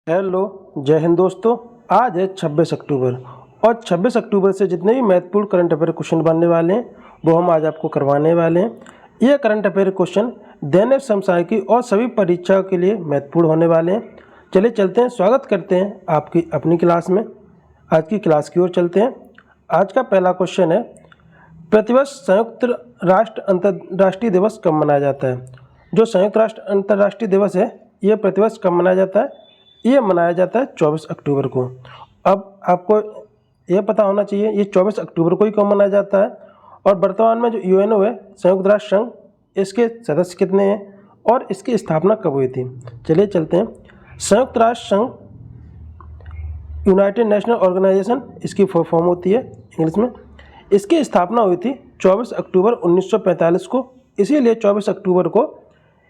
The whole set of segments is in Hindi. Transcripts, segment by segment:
हेलो, जय हिंद दोस्तों। आज है 26 अक्टूबर और 26 अक्टूबर से जितने भी महत्वपूर्ण करंट अफेयर क्वेश्चन बनने वाले हैं वो हम आज आपको करवाने वाले हैं। ये करंट अफेयर क्वेश्चन दैनिक समसामयिकी और सभी परीक्षाओं के लिए महत्वपूर्ण होने वाले हैं। चलिए चलते हैं, स्वागत करते हैं आपकी अपनी क्लास में। आज की क्लास की ओर चलते हैं। आज का पहला क्वेश्चन है, प्रतिवर्ष संयुक्त राष्ट्र अंतर्राष्ट्रीय दिवस कब मनाया जाता है? जो संयुक्त राष्ट्र अंतर्राष्ट्रीय दिवस है ये प्रतिवर्ष कब मनाया जाता है? ये मनाया जाता है 24 अक्टूबर को। अब आपको यह पता होना चाहिए ये 24 अक्टूबर को ही कब मनाया जाता है और वर्तमान में जो यूएनओ है, संयुक्त राष्ट्र संघ, इसके सदस्य कितने हैं और इसकी स्थापना कब हुई थी? चलिए चलते हैं। संयुक्त राष्ट्र संघ यूनाइटेड नेशनल ऑर्गेनाइजेशन इसकी फुल फॉर्म होती है इंग्लिश में। इसकी स्थापना हुई थी 24 अक्टूबर 1945 को, इसीलिए 24 अक्टूबर को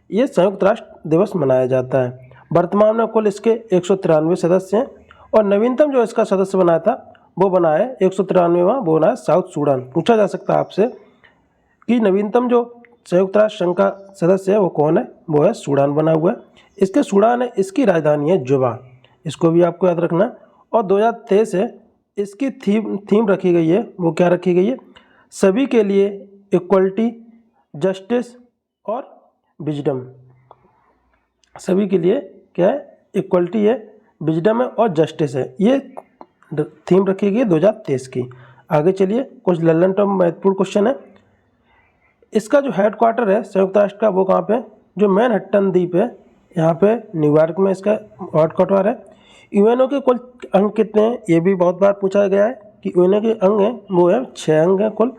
ये संयुक्त राष्ट्र दिवस मनाया जाता है। वर्तमान में कुल इसके 193 सदस्य हैं और नवीनतम जो इसका सदस्य बना था वो बना है 193वां, वो बना है साउथ सूडान। पूछा जा सकता है आपसे कि नवीनतम जो संयुक्त राष्ट्र संघ का सदस्य है वो कौन है? वो है सूडान बना हुआ है। इसके सूडान है, इसकी राजधानी है जुबा, इसको भी आपको याद रखना। और 2023 है, इसकी थीम रखी गई है, वो क्या रखी गई है? सभी के लिए इक्वलिटी, जस्टिस और विजडम। सभी के लिए क्या है? इक्वलिटी है, विजडम है और जस्टिस है। ये थीम रखी गई है 2023 की। आगे चलिए, कुछ लल्लन टर्म महत्वपूर्ण क्वेश्चन है। इसका जो हेडक्वार्टर है संयुक्त राष्ट्र का वो कहाँ पे? जो मैनहट्टन द्वीप है, यहाँ पे न्यूयॉर्क में इसका हेडक्वार्टर है। यूएनओ के कुल अंग कितने हैं? ये भी बहुत बार पूछा गया है कि यूएनओ के अंग हैं वो है 6 अंग हैं कुल।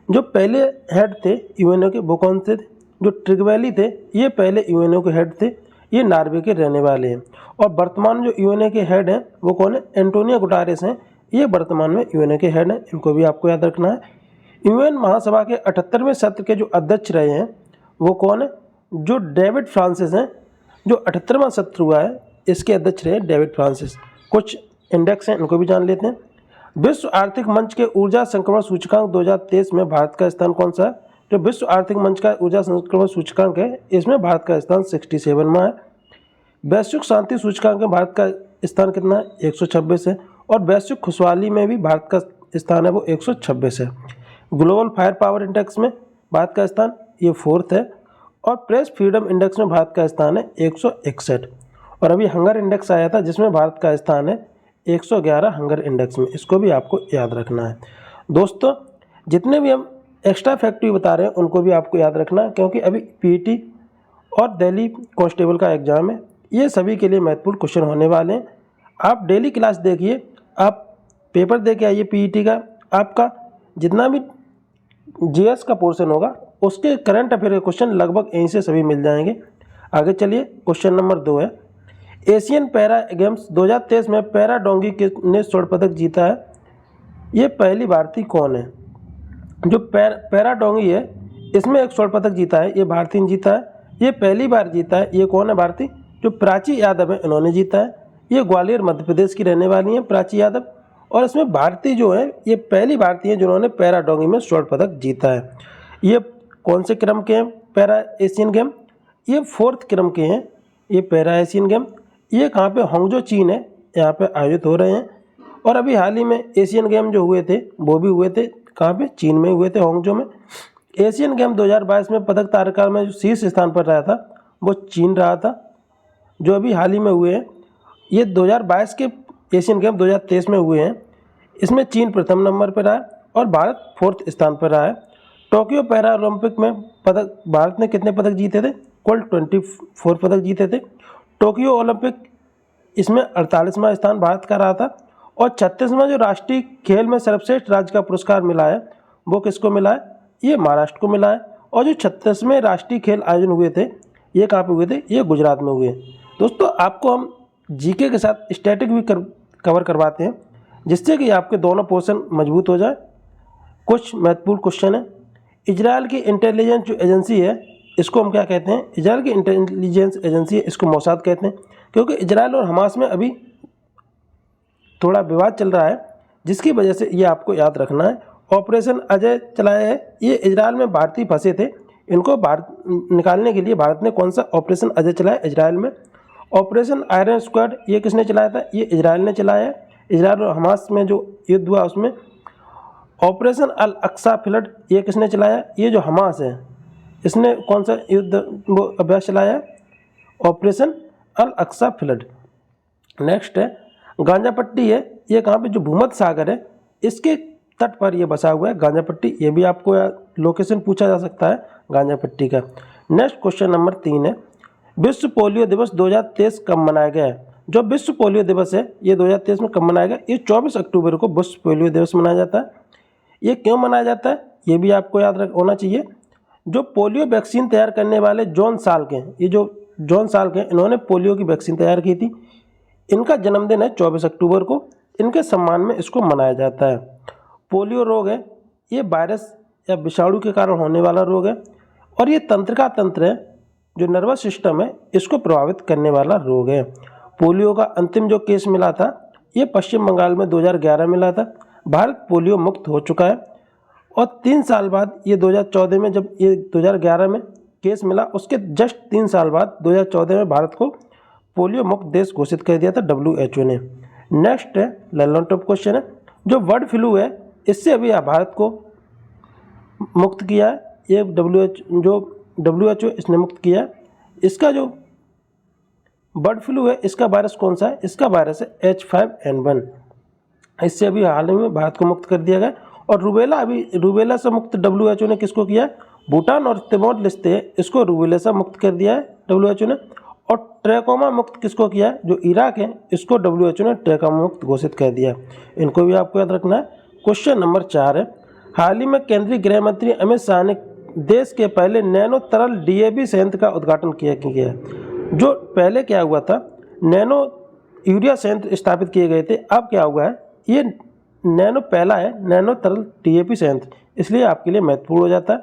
जो पहले हेड थे यूएनओ के वो कौन से थे? जो ट्रिगवैली थे ये पहले यूएनओ के हेड थे, ये नॉर्वे के रहने वाले हैं। और वर्तमान जो यूएनओ के हेड हैं वो कौन है? एंटोनियो गुटारेस हैं, ये वर्तमान में यूएनओ के हेड हैं। इनको भी आपको याद रखना है। यूएन महासभा के 78वें सत्र के जो अध्यक्ष रहे हैं वो कौन है? जो डेविड फ्रांसिस हैं। जो 78वां सत्र हुआ है इसके अध्यक्ष रहे डेविड फ्रांसिस। कुछ इंडेक्स हैं, इनको भी जान लेते हैं। विश्व आर्थिक मंच के ऊर्जा संक्रमण सूचकांक 2023 में भारत का स्थान कौन सा है? जो विश्व आर्थिक मंच का ऊर्जा संक्रमण सूचकांक है इसमें भारत का स्थान 67 में है। वैश्विक शांति सूचकांक में भारत का स्थान कितना है? 126 है। और वैश्विक खुशहाली में भी भारत का स्थान है वो 126 है। ग्लोबल फायर पावर इंडेक्स में भारत का स्थान ये 4th है। और प्रेस फ्रीडम इंडेक्स में भारत का स्थान है 161। और अभी हंगर इंडेक्स आया था जिसमें भारत का स्थान है 111 हंगर इंडेक्स में, इसको भी आपको याद रखना है। दोस्तों, जितने भी हम एक्स्ट्रा फैक्ट बता रहे हैं उनको भी आपको याद रखना है, क्योंकि अभी पीटी और दिल्ली कांस्टेबल का एग्ज़ाम है, ये सभी के लिए महत्वपूर्ण क्वेश्चन होने वाले हैं। आप डेली क्लास देखिए, आप पेपर दे के आइए पीईटी का। आपका जितना भी जीएस का पोर्शन होगा उसके करंट अफेयर के क्वेश्चन लगभग यहीं से सभी मिल जाएंगे। आगे चलिए, क्वेश्चन नंबर 2 है, एशियन पैरा गेम्स 2023 में पैरा डोंगी ने स्वर्ण पदक जीता है, ये पहली भारतीय कौन है? जो पैरा डोंगी है इसमें एक स्वर्ण पदक जीता है, ये भारतीय ने जीता है, ये पहली बार जीता है। ये कौन है भारतीय? जो प्राची यादव है, इन्होंने जीता है। ये ग्वालियर मध्य प्रदेश की रहने वाली हैं प्राची यादव। और इसमें भारतीय जो है ये पहली भारतीय है जिन्होंने पैरा डोंगी में स्वर्ण पदक जीता है। ये कौन से क्रम के हैं पैरा एशियन गेम? ये 4th क्रम के हैं ये पैरा एशियन गेम। ये कहाँ पे? हांगझो चीन है, यहाँ पे आयोजित हो रहे हैं। और अभी हाल ही में एशियन गेम जो हुए थे वो भी हुए थे कहाँ पे? चीन में हुए थे, हांगझो में। एशियन गेम 2022 में पदक तालिका में जो शीर्ष स्थान पर रहा था वो चीन रहा था। जो अभी हाल ही में हुए हैं ये 2022 के एशियन गेम 2023 में हुए हैं, इसमें चीन प्रथम नंबर पर रहा है और भारत 4th स्थान पर रहा है। टोक्यो पैरा ओलंपिक में पदक भारत ने कितने पदक जीते थे? कुल 24 पदक जीते थे। टोक्यो ओलंपिक इसमें 48वां स्थान भारत का रहा था। और 36वां जो राष्ट्रीय खेल में सर्वश्रेष्ठ राज्य का पुरस्कार मिला है वो किसको मिला है? ये महाराष्ट्र को मिला है। और जो 36वें राष्ट्रीय खेल आयोजन हुए थे ये कहाँ पे हुए थे? ये गुजरात में हुए। दोस्तों, आपको हम जीके के साथ स्टैटिक भी कवर करवाते हैं जिससे कि आपके दोनों पोर्शन मजबूत हो जाए। कुछ महत्वपूर्ण क्वेश्चन है। इजराइल की इंटेलिजेंस जो एजेंसी है इसको हम क्या कहते हैं? इजराइल की इंटेलिजेंस एजेंसी है, इसको मोसाद कहते हैं, क्योंकि इजराइल और हमास में अभी थोड़ा विवाद चल रहा है जिसकी वजह से ये आपको याद रखना है। ऑपरेशन अजय चलाया है, ये इजराइल में भारतीय फंसे थे, इनको भारत निकालने के लिए भारत ने कौन सा ऑपरेशन अजय चलाया इजराइल में। ऑपरेशन आयरन स्क्वाड ये किसने चलाया था? ये इजराइल ने चलाया है। इजराइल और हमास में जो युद्ध हुआ उसमें। ऑपरेशन अल अक्सा फ्लड ये किसने चलाया? ये जो हमास है इसने कौन सा युद्ध वो अभ्यास चलाया है? ऑपरेशन अल अक्सा फ्लड। नेक्स्ट है गांजा पट्टी है, ये कहाँ पे? जो भूमध्य सागर है इसके तट पर ये बसा हुआ है गांजा पट्टी। ये भी आपको लोकेशन पूछा जा सकता है गांजा पट्टी का। नेक्स्ट क्वेश्चन नंबर 3 है विश्व पोलियो दिवस 2023 कब मनाया गया है? जो विश्व पोलियो दिवस है ये 2023 में कब मनाया गया? ये 24 अक्टूबर को विश्व पोलियो दिवस मनाया जाता है। ये क्यों मनाया जाता है ये भी आपको याद होना चाहिए। जो पोलियो वैक्सीन तैयार करने वाले जॉन साल्क हैं, ये जो जॉन साल्क हैं इन्होंने पोलियो की वैक्सीन तैयार की थी। इनका जन्मदिन है 24 अक्टूबर को। इनके सम्मान में इसको मनाया जाता है। पोलियो रोग है ये वायरस या विषाणु के कारण होने वाला रोग है और ये तंत्रिका तंत्र है जो नर्वस सिस्टम है इसको प्रभावित करने वाला रोग है। पोलियो का अंतिम जो केस मिला था ये पश्चिम बंगाल में 2011 मिला था। भारत पोलियो मुक्त हो चुका है और 3 साल बाद ये 2014 में जब ये 2011 में केस मिला उसके जस्ट 3 साल बाद 2014 में भारत को पोलियो मुक्त देश घोषित कर दिया था WHO ने। नेक्स्ट है ललन टॉप क्वेश्चन है जो बर्ड फ्लू है इससे अभी भारत को मुक्त किया है। ये WHO इसने मुक्त किया है। इसका जो बर्ड फ्लू है इसका वायरस कौन सा है? इसका वायरस है H5N1। इससे अभी हाल ही में भारत को मुक्त कर दिया गया। और रूबेला से मुक्त WHO ने किसको किया है? भूटान और तिमोर लेस्ते इसको रूबेला से मुक्त कर दिया है WHO ने। और ट्रैकोमा मुक्त किसको किया है? जो इराक है इसको WHO ने ट्रैकोमा मुक्त घोषित कर दिया। इनको भी आपको याद रखना है। क्वेश्चन नंबर 4 है हाल ही में केंद्रीय गृह मंत्री अमित शाह ने देश के पहले नैनो तरल DAP संयंत्र का उद्घाटन किया है। जो पहले क्या हुआ था नैनो यूरिया संयंत्र स्थापित किए गए थे, अब क्या हुआ है ये नैनो पहला है नैनो तरल DAP संयंत्र, इसलिए आपके लिए महत्वपूर्ण हो जाता है।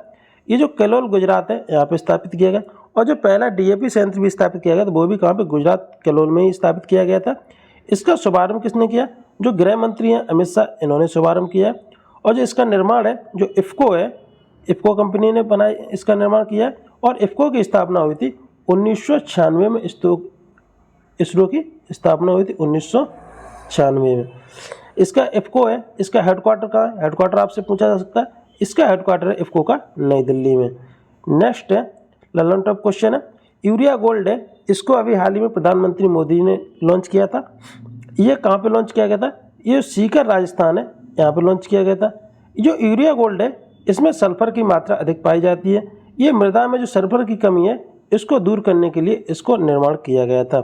ये जो केलोल गुजरात है यहाँ पे स्थापित किया गया और जो पहला DAP संयंत्र भी स्थापित किया गया था वो भी कहाँ पे? गुजरात केलोल में ही स्थापित किया गया था। इसका शुभारंभ किसने किया? जो गृह मंत्री हैं अमित शाह इन्होंने शुभारंभ किया। और जो इसका निर्माण है जो इफ्को है, इफ्को कंपनी ने बनाई इसका निर्माण किया और इफ्को की स्थापना हुई थी 1996 में। इसरो की स्थापना हुई थी 1996 में। इसका इफ्को है, इसका हेडक्वार्टर कहाँ है? हेडक्वार्टर आपसे पूछा जा सकता है। इसका हेडक्वार्टर है इफ्को का नई दिल्ली में। नेक्स्ट है ललन टॉप क्वेश्चन है यूरिया गोल्ड है, इसको अभी हाल ही में प्रधानमंत्री मोदी ने लॉन्च किया था। ये कहाँ पे लॉन्च किया गया था? ये सीकर राजस्थान है यहाँ पे लॉन्च किया गया था। जो यूरिया गोल्ड है इसमें सल्फर की मात्रा अधिक पाई जाती है। ये मृदा में जो सल्फर की कमी है इसको दूर करने के लिए इसको निर्माण किया गया था।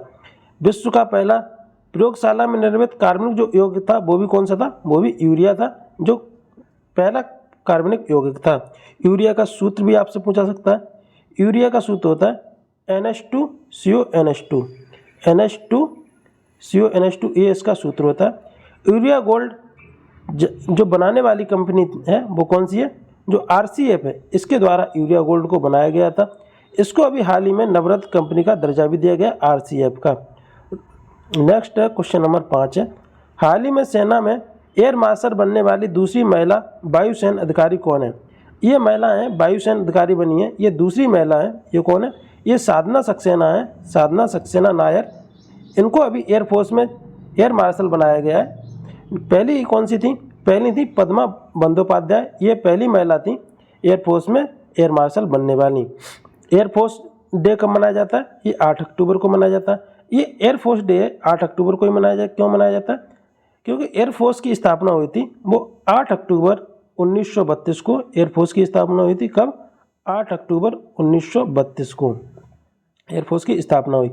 विश्व का पहला प्रयोगशाला में निर्मित कार्बनिक जो यौगिक था वो भी कौन सा था? वो भी यूरिया था, जो पहला कार्बनिक यौगिक था। यूरिया का सूत्र भी आपसे पूछा सकता है। यूरिया का सूत्र होता है NH2CONH2। NH2CONH2 ये इसका सूत्र होता है। यूरिया गोल्ड जो बनाने वाली कंपनी है वो कौन सी है? जो RCF है, इसके द्वारा यूरिया गोल्ड को बनाया गया था। इसको अभी हाल ही में नवरत्न कंपनी का दर्जा भी दिया गया RCF का। नेक्स्ट है क्वेश्चन नंबर 5 है हाल ही में सेना में एयर मार्शल बनने वाली दूसरी महिला वायुसेना अधिकारी कौन है? ये महिला है वायुसेना अधिकारी बनी है, ये दूसरी महिला है। ये कौन है? ये साधना सक्सेना है, साधना सक्सेना नायर। इनको अभी एयरफोर्स में एयर मार्शल बनाया गया है। पहली कौन सी थी? पहली थी पद्मा बंदोपाध्याय। ये पहली महिला थी एयरफोर्स में एयर मार्शल बनने वाली। एयरफोर्स डे कब मनाया जाता है? ये 8 अक्टूबर को मनाया जाता है। ये एयरफोर्स डे 8 अक्टूबर को ही क्यों मनाया जाता है? क्योंकि एयरफोर्स की स्थापना हुई थी वो 8 अक्टूबर 1932 को। एयरफोर्स की स्थापना हुई थी कब? 8 अक्टूबर 1932 को एयरफोर्स की स्थापना हुई।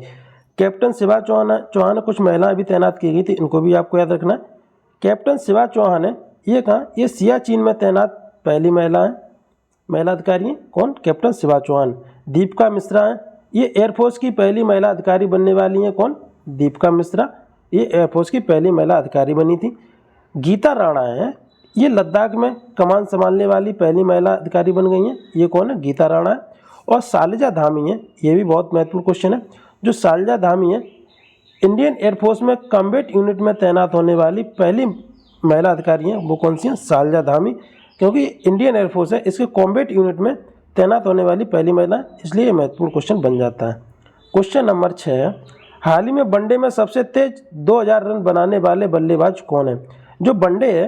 कैप्टन शिवा चौहान कुछ महिलाएं भी तैनात की गई थी, इनको भी आपको याद रखना है। कैप्टन शिवा चौहान है ये कहाँ? ये सियाचिन में तैनात पहली महिला है, महिला अधिकारी हैं। कौन? कैप्टन शिवा चौहान। दीपिका मिश्रा हैं, ये एयरफोर्स की पहली महिला अधिकारी बनने वाली हैं। कौन? दीपिका मिश्रा, ये एयरफोर्स की पहली महिला अधिकारी बनी थी। गीता राणा है, ये लद्दाख में कमान संभालने वाली पहली महिला अधिकारी बन गई हैं। ये कौन है? गीता राणा है। और शालिजा धामी है, ये भी बहुत महत्वपूर्ण क्वेश्चन है। जो शालिजा धामी है इंडियन एयरफोर्स में कॉम्बैट यूनिट में तैनात होने वाली पहली महिला अधिकारी हैं। वो कौन सी हैं? शालिजा धामी। क्योंकि इंडियन एयरफोर्स है इसके कॉम्बैट यूनिट में तैनात होने वाली पहली महिला, इसलिए महत्वपूर्ण क्वेश्चन बन जाता है। क्वेश्चन नंबर 6 है हाल ही में वनडे में सबसे तेज 2000 रन बनाने वाले बल्लेबाज कौन है? जो वनडे है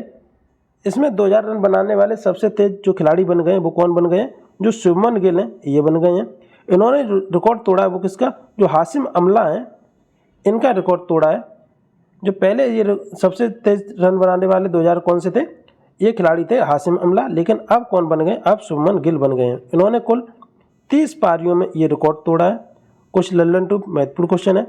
इसमें 2000 रन बनाने वाले सबसे तेज जो खिलाड़ी बन गए हैं वो कौन बन गए हैं? जो शुभमन गिल हैं ये बन गए हैं। इन्होंने रिकॉर्ड तोड़ा है वो किसका? जो हाशिम अमला है इनका रिकॉर्ड तोड़ा है। जो पहले ये सबसे तेज रन बनाने वाले 2000 कौन से थे? ये खिलाड़ी थे हाशिम अमला, लेकिन अब कौन बन गए? अब शुभमन गिल बन गए हैं। इन्होंने कुल 30 पारियों में ये रिकॉर्ड तोड़ा है। कुछ लल्लन टू महत्वपूर्ण क्वेश्चन है।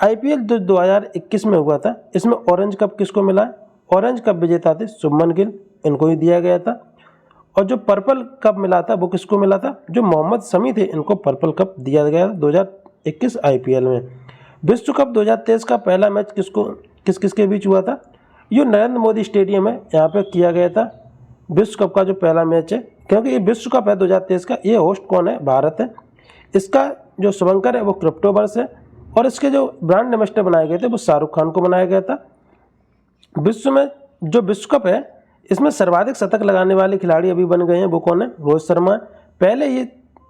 IPL जो 2021 में हुआ था इसमें ऑरेंज कप किसको मिला है? ऑरेंज कप विजेता थे शुभमन गिल, इनको ही दिया गया था। और जो पर्पल कप मिला था वो किसको मिला था? जो मोहम्मद शमी थे इनको पर्पल कप दिया गया 2021 IPL में। विश्व कप 2023 का पहला मैच किस किसके बीच हुआ था? ये नरेंद्र मोदी स्टेडियम है यहाँ पे किया गया था विश्व कप का जो पहला मैच है। क्योंकि ये विश्व कप है 2023 का, ये होस्ट कौन है? भारत है। इसका जो शुभंकर है वो क्रिप्टोवर्स है और इसके जो ब्रांड एम्बेसडर बनाए गए थे वो शाहरुख खान को बनाया गया था। विश्व में जो विश्व कप है इसमें सर्वाधिक शतक लगाने वाले खिलाड़ी अभी बन गए हैं वो कौन है? रोहित शर्मा है। पहले ये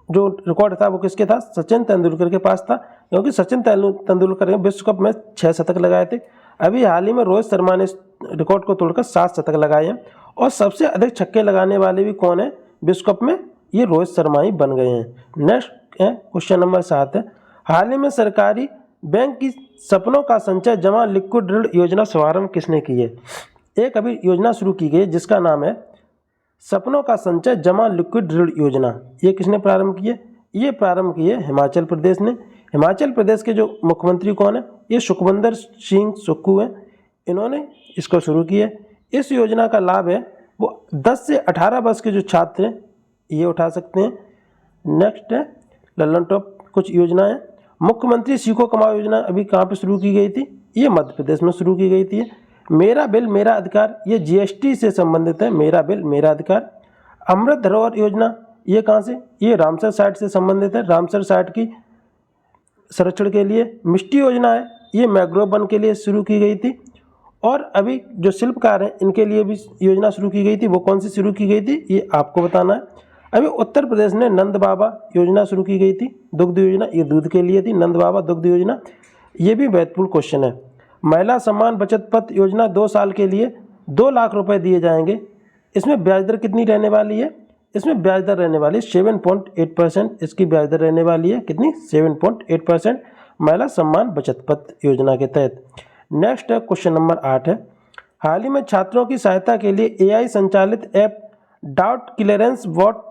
जो रिकॉर्ड था वो किसके था? सचिन तेंदुलकर के पास था, क्योंकि सचिन तेंदुलकर ने विश्व कप में 6 शतक लगाए थे। अभी हाल ही में रोहित शर्मा ने इस रिकॉर्ड को तोड़कर 7 शतक लगाए हैं। और सबसे अधिक छक्के लगाने वाले भी कौन है विश्व कप में? ये रोहित शर्मा ही बन गए हैं। नेक्स्ट है क्वेश्चन नंबर 7 है। हाल ही में सरकारी बैंक की सपनों का संचय जमा लिक्विड ऋण योजना शुभारंभ किसने की है? एक अभी योजना शुरू की गई जिसका नाम है सपनों का संचय जमा लिक्विड ऋण योजना। ये किसने प्रारंभ की है? ये प्रारंभ की है हिमाचल प्रदेश ने। हिमाचल प्रदेश के जो मुख्यमंत्री कौन है? ये सुखविंदर सिंह सुक्खू हैं, इन्होंने इसको शुरू किया है। इस योजना का लाभ है वो 10 से 18 वर्ष के जो छात्र हैं ये उठा सकते हैं। नेक्स्ट है लल्लन टॉप कुछ योजनाएं। मुख्यमंत्री सीखो कमाओ योजना अभी कहाँ पे शुरू की गई थी? ये मध्य प्रदेश में शुरू की गई थी। मेरा बिल मेरा अधिकार ये GST से संबंधित है। मेरा बिल मेरा अधिकार। अमृत धरोहर योजना ये कहाँ से? ये रामसर साइट से संबंधित है, रामसर साइट की संरक्षण के लिए। मिष्टी योजना है ये मैंग्रोव वन के लिए शुरू की गई थी। और अभी जो शिल्पकार हैं इनके लिए भी योजना शुरू की गई थी, वो कौन सी शुरू की गई थी ये आपको बताना है। अभी उत्तर प्रदेश ने नंद बाबा योजना शुरू की गई थी, दुग्ध योजना, ये दूध के लिए थी नंद बाबा दुग्ध योजना। ये भी महत्वपूर्ण क्वेश्चन है। महिला सम्मान बचत पत्र योजना 2 साल के लिए 2 लाख रुपए दिए जाएंगे। इसमें ब्याज दर कितनी रहने वाली है? इसमें ब्याज दर रहने वाली 7.8%। इसकी ब्याज दर रहने वाली है कितनी? 7.8% महिला सम्मान बचत पत्र योजना के तहत। नेक्स्ट है क्वेश्चन नंबर 8 है। हाल ही में छात्रों की सहायता के लिए AI संचालित ऐप डाउट क्लियरेंस बॉट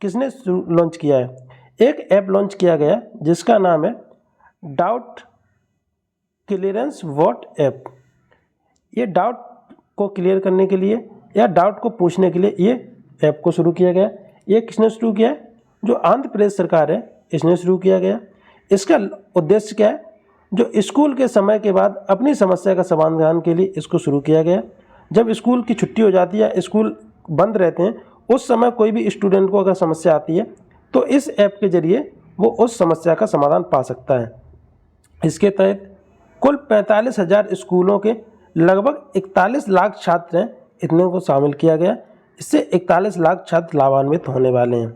किसने लॉन्च किया है? एक ऐप लॉन्च किया गया जिसका नाम है डाउट क्लियरेंस बॉट ऐप। ये डाउट को क्लियर करने के लिए या डाउट को पूछने के लिए ये ऐप को शुरू किया गया। ये किसने शुरू किया है? जो आंध्र प्रदेश सरकार है इसने शुरू किया गया। इसका उद्देश्य क्या है? जो स्कूल के समय के बाद अपनी समस्या का समाधान के लिए इसको शुरू किया गया। जब स्कूल की छुट्टी हो जाती है, स्कूल बंद रहते हैं, उस समय कोई भी स्टूडेंट को अगर समस्या आती है तो इस ऐप के जरिए वो उस समस्या का समाधान पा सकता है। इसके तहत कुल 45,000 स्कूलों के लगभग 41 लाख छात्र हैं, इतने को शामिल किया गया। इससे 41 लाख छात्र लाभान्वित होने वाले हैं।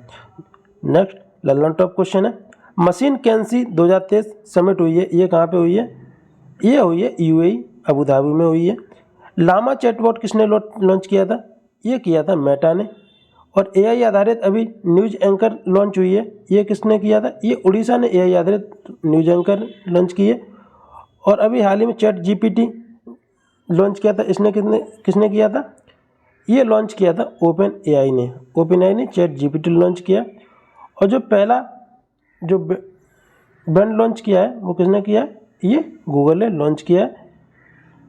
नेक्स्ट लल्लन टॉप क्वेश्चन है। मशीन कैंसी 2023 समिट हुई है, ये कहाँ पे हुई है? ये हुई है UAE अबू धाबी में हुई है। लामा चैटबॉट किसने लॉन्च किया था? ये किया था मेटा ने। और AI आधारित अभी न्यूज़ एंकर लॉन्च हुई है, ये किसने किया था? ये उड़ीसा ने AI आधारित न्यूज़ एंकर लॉन्च की है। और अभी हाल ही में ChatGPT लॉन्च किया था, इसने किसने किया था? ये लॉन्च किया था OpenAI ने ChatGPT लॉन्च किया। और जो पहला जो बैंड लॉन्च किया है वो किसने किया है? ये गूगल ने लॉन्च किया है।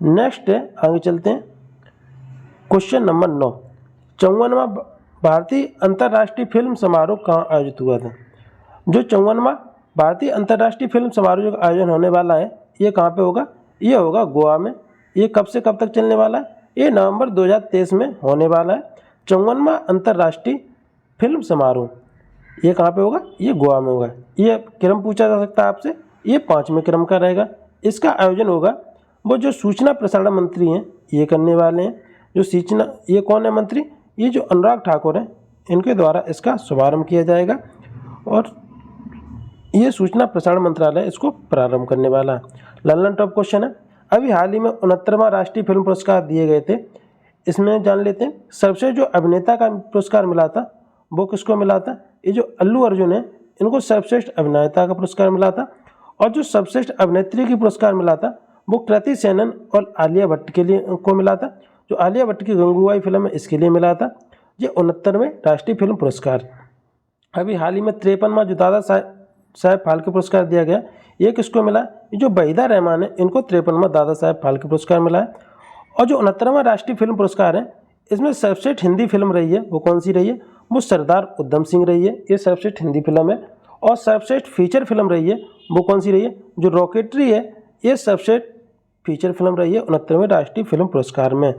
नेक्स्ट है, आगे चलते हैं। Question number 9। 54वां भारतीय अंतर्राष्ट्रीय फिल्म समारोह कहाँ आयोजित हुआ था? जो 54वां भारतीय अंतर्राष्ट्रीय फिल्म समारोह का आयोजन होने वाला है ये कहाँ पे होगा? ये होगा गोवा में। ये कब से कब तक चलने वाला है? ये नवंबर 2023 में होने वाला है। 54वां अंतर्राष्ट्रीय फिल्म समारोह ये कहाँ पे होगा? ये गोवा में होगा। ये क्रम पूछा जा सकता है आपसे, ये 5वें क्रम का रहेगा। इसका आयोजन होगा वो जो सूचना प्रसारण मंत्री हैं ये करने वाले हैं। जो सूचना, ये कौन है मंत्री? ये जो अनुराग ठाकुर हैं, इनके द्वारा इसका शुभारंभ किया जाएगा। और ये सूचना प्रसारण मंत्रालय इसको प्रारंभ करने वाला है। लर्नर टॉप क्वेश्चन है, अभी हाल ही में 69वां राष्ट्रीय फिल्म पुरस्कार दिए गए थे। इसमें जान लेते हैं सर्वश्रेष्ठ जो अभिनेता का पुरस्कार मिला था वो किसको मिला था। ये जो अल्लू अर्जुन है इनको सर्वश्रेष्ठ अभिनेता का पुरस्कार मिला था। और जो सर्वश्रेष्ठ अभिनेत्री की पुरस्कार मिला था वो कृति सेनन और आलिया भट्ट के लिए को मिला था। जो आलिया भट्ट की गंगूबाई फिल्म है इसके लिए मिला था। ये 69वें राष्ट्रीय फिल्म पुरस्कार। अभी हाल ही में 53वां जो दादा साहेब फाल्के पुरस्कार दिया गया, ये किसको मिला। ये जो वहीदा रहमान है इनको 53वां दादा साहेब फाल्के पुरस्कार मिला है। और जो 69वां राष्ट्रीय फिल्म पुरस्कार है इसमें सर्वश्रेष्ठ हिंदी फिल्म रही है वो कौन सी रही है, वो सरदार उधम सिंह रही है। ये सर्वश्रेष्ठ हिंदी फिल्म है। और सर्वश्रेष्ठ फीचर फिल्म रही है वो कौन सी रही है, जो रॉकेटरी है ये सर्वश्रेष्ठ फीचर फिल्म रही है 69वें राष्ट्रीय फिल्म पुरस्कार में।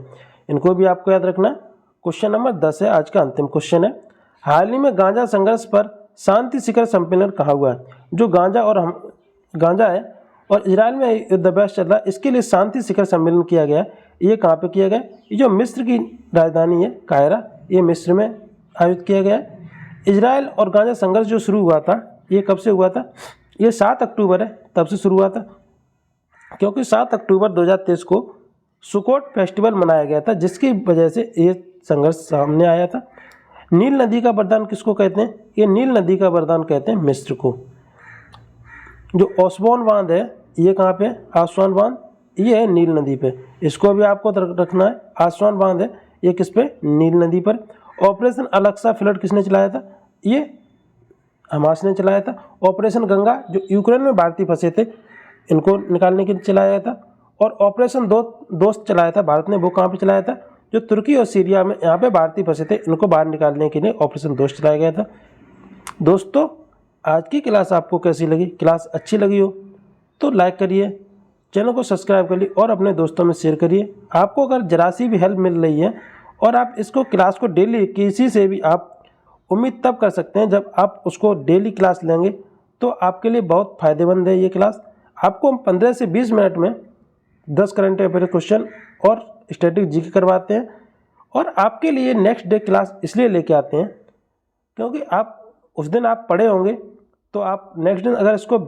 इनको भी आपको याद रखना। क्वेश्चन नंबर 10 है, आज का अंतिम क्वेश्चन है, हाल ही में गांजा संघर्ष पर शांति शिखर सम्मेलन कहाँ हुआ है। जो गांजा है और इजराइल में युद्धाभ्यास चल रहा है इसके लिए शांति शिखर सम्मेलन किया गया। ये कहाँ पे किया गया, ये जो मिस्र की राजधानी है कायरा, ये मिस्र में आयोजित किया गया। इजराइल और गांजा संघर्ष जो शुरू हुआ था ये कब से हुआ था, ये 7 अक्टूबर है तब से शुरू हुआ था, क्योंकि 7 अक्टूबर 2023 को सुकोट फेस्टिवल मनाया गया था जिसकी वजह से ये संघर्ष सामने आया था। नील नदी का वरदान किसको कहते हैं, ये नील नदी का वरदान कहते हैं मिस्र को। जो ओसवान बांध है ये कहाँ पे, आसवान बांध ये है नील नदी पे, इसको भी आपको रखना है। आसवान बांध है ये किस पे, नील नदी पर। ऑपरेशन अलक्सा फ्लड किसने चलाया था, ये हमास ने चलाया था। ऑपरेशन गंगा जो यूक्रेन में भारतीय फंसे थे इनको निकालने के लिए चलाया था। और ऑपरेशन दोस्त चलाया था भारत ने, वो कहाँ पे चलाया था, जो तुर्की और सीरिया में यहाँ पे भारतीय फंसे थे इनको बाहर निकालने के लिए ऑपरेशन दोस्त चलाया गया था। दोस्तों आज की क्लास आपको कैसी लगी, क्लास अच्छी लगी हो तो लाइक करिए, चैनल को सब्सक्राइब करिए और अपने दोस्तों में शेयर करिए। आपको अगर जरा सी भी हेल्प मिल रही है और आप इसको क्लास को डेली किसी से भी आप उम्मीद तब कर सकते हैं जब आप उसको डेली क्लास लेंगे तो आपके लिए बहुत फ़ायदेमंद है ये क्लास। आपको हम 15 से 20 मिनट में 10 करंट अफेयर क्वेश्चन और स्टैटिक जीके करवाते हैं। और आपके लिए नेक्स्ट डे क्लास इसलिए लेके आते हैं क्योंकि आप उस दिन आप पढ़े होंगे तो आप नेक्स्ट दिन अगर इसको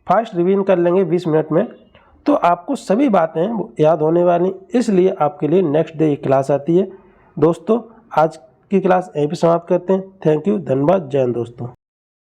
फास्ट रिवीजन कर लेंगे 20 मिनट में तो आपको सभी बातें वो याद होने वाली, इसलिए आपके लिए नेक्स्ट डे ये क्लास आती है। दोस्तों आज की क्लास यहीं पे समाप्त करते हैं। थैंक यू, धन्यवाद, जय हिंद दोस्तों।